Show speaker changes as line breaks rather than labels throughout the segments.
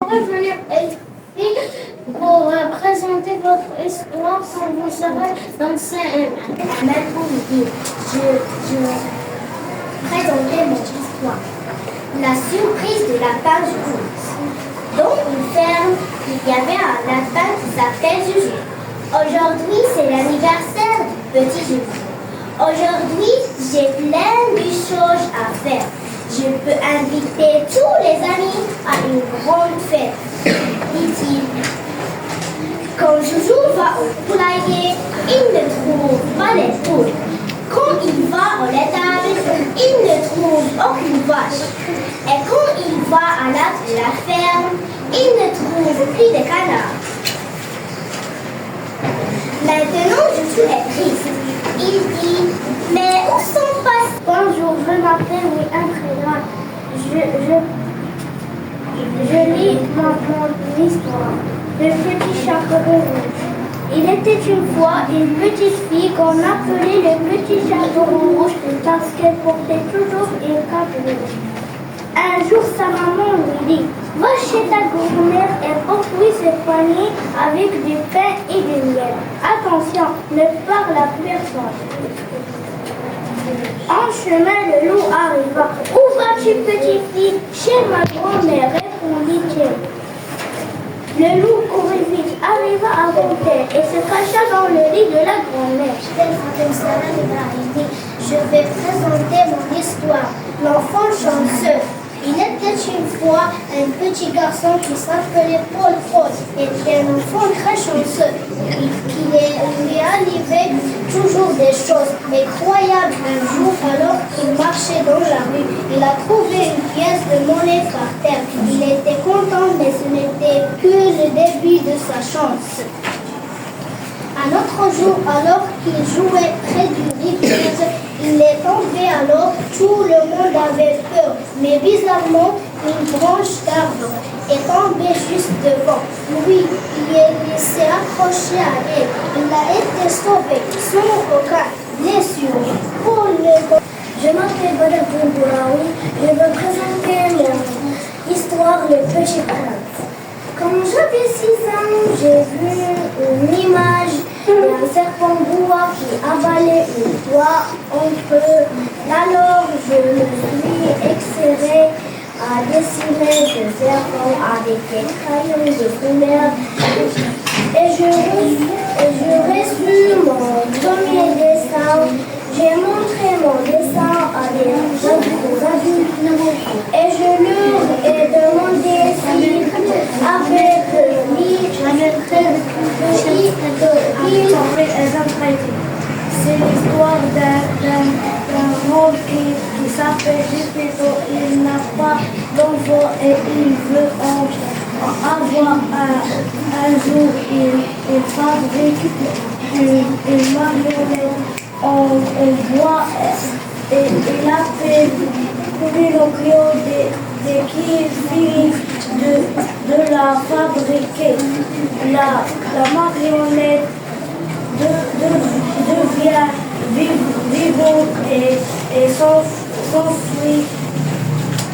Revenir ici pour présenter votre histoire quand vous serez dans CM.
Mercredi, je présentais mon histoire. La surprise de la page rouge. Dans une ferme, il y avait un lapin qui s'appelait Juju. Aujourd'hui, c'est l'anniversaire du petit Juju. Aujourd'hui, j'ai plein de choses à faire. Je peux inviter tous les amis à une grande fête, dit-il. Quand Joujou va au poulailler, il ne trouve pas les poules. Quand il va au l'étable, il ne trouve aucune vache. Et quand il va à la ferme, il ne trouve plus de canards. Maintenant, Joujou est triste. Il dit, mais où sont passés?
Bonjour, je m'appelle William Crédin. Je lis mon histoire. Le petit chapeau rouge. Il était une fois une petite fille qu'on appelait le petit chapeau rouge parce qu'elle portait toujours une cape rouge. Un jour, sa maman lui dit, va chez ta grand-mère et porte-lui ses poignets avec du pain et du miel. Attention, ne parle à personne. En chemin, le loup arriva. Où vas-tu, petite fille? Chez ma grand-mère, répondit-elle. Le loup courut vite, arriva avant elle et se cacha dans le lit de la grand-mère.
Je vais présenter mon histoire. L'enfant chanceux. Il était une fois un petit garçon qui s'appelait Paul. Il était un enfant très chanceux. Il lui arrivait toujours des choses incroyables. Un jour, alors qu'il marchait dans la rue, il a trouvé une pièce de monnaie par terre. Il était content, mais ce n'était que le début de sa chance. Un autre jour, alors qu'il jouait près d'une rivière, il est tombé alors, tout le monde avait peur. Mais bizarrement, une branche d'arbre est tombée juste devant. Lui, il s'est accroché à elle. Il a été sauvé, sans aucun blessure.
Je m'appelle Badabou Bouraoui. Je veux présenter mon histoire, Le Petit Prince. Quand j'avais 6 ans, j'ai vu une image d'un serpent bois qui avalait une poire en feu. Alors je me suis excellé à dessiner ce serpent avec des crayons de couleur et je reçus mon premier dessin. J'ai montré mon dessin à des adultes et je leur ai demandé si avec c'est l'histoire d'un homme qui s'appelle Gepetto. Il n'a pas d'enfant et il veut en avoir un jour. Il fabrique une marionnette en bois et il appelle Pinocchio dès qu'il finit de la fabriquer. La marionnette devient vivante et s'enfuit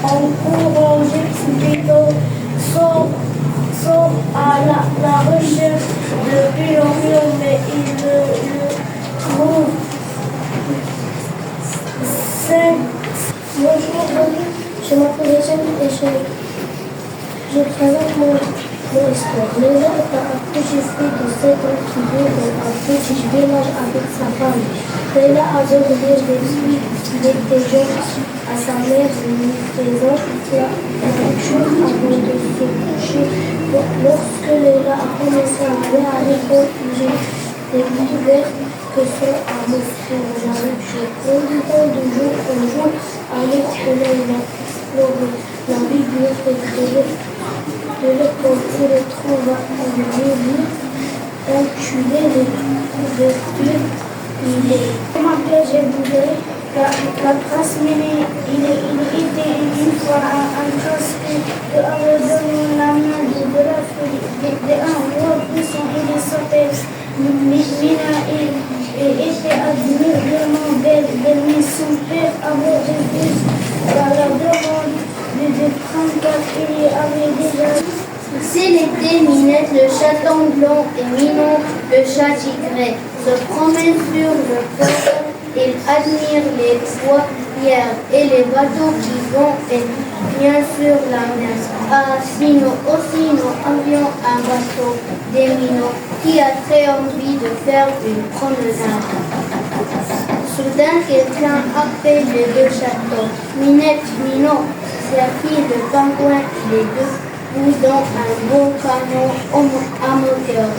en courant. Gepetto sort à la recherche de Pinocchio, mais il le trouve. Bonjour, je m'appelle Jeanne et je présente mon histoire. Le roi est un petit fils de 7 ans qui vit dans un petit village avec sa famille. Il a adoré des gens à sa mère, lui présente quelque chose avant de se coucher. Lorsque Léla a commencé à aller à l'école, j'ai découvert que son amour pour Jared, je prends du temps de jour en jour avec Léla explorer la bibliothèque de l'école pour le trouver en livre, entuber les couvertures. Je m'appelle Jéboulet, la trace Méné. Il était une fois un casque de la main de la fille d'un roi puissant. Il s'appelle Mina et était admirablement belle. Mais son père avait refusé la demande de prendre car il avait déjà
C'est l'été, Minette, le chaton blond et Minon, le chat tigré, se promènent sur le port. Ils admirent les voilières et les bateaux qui vont et bien sûr la mer. Ah, si nous aussi nous avions un bateau des minots qui a très envie de faire une promenade. Soudain, quelqu'un appelle les deux châteaux. Minette, Minon, servent de pingouins, les deux ou dans un beau canot à moteur.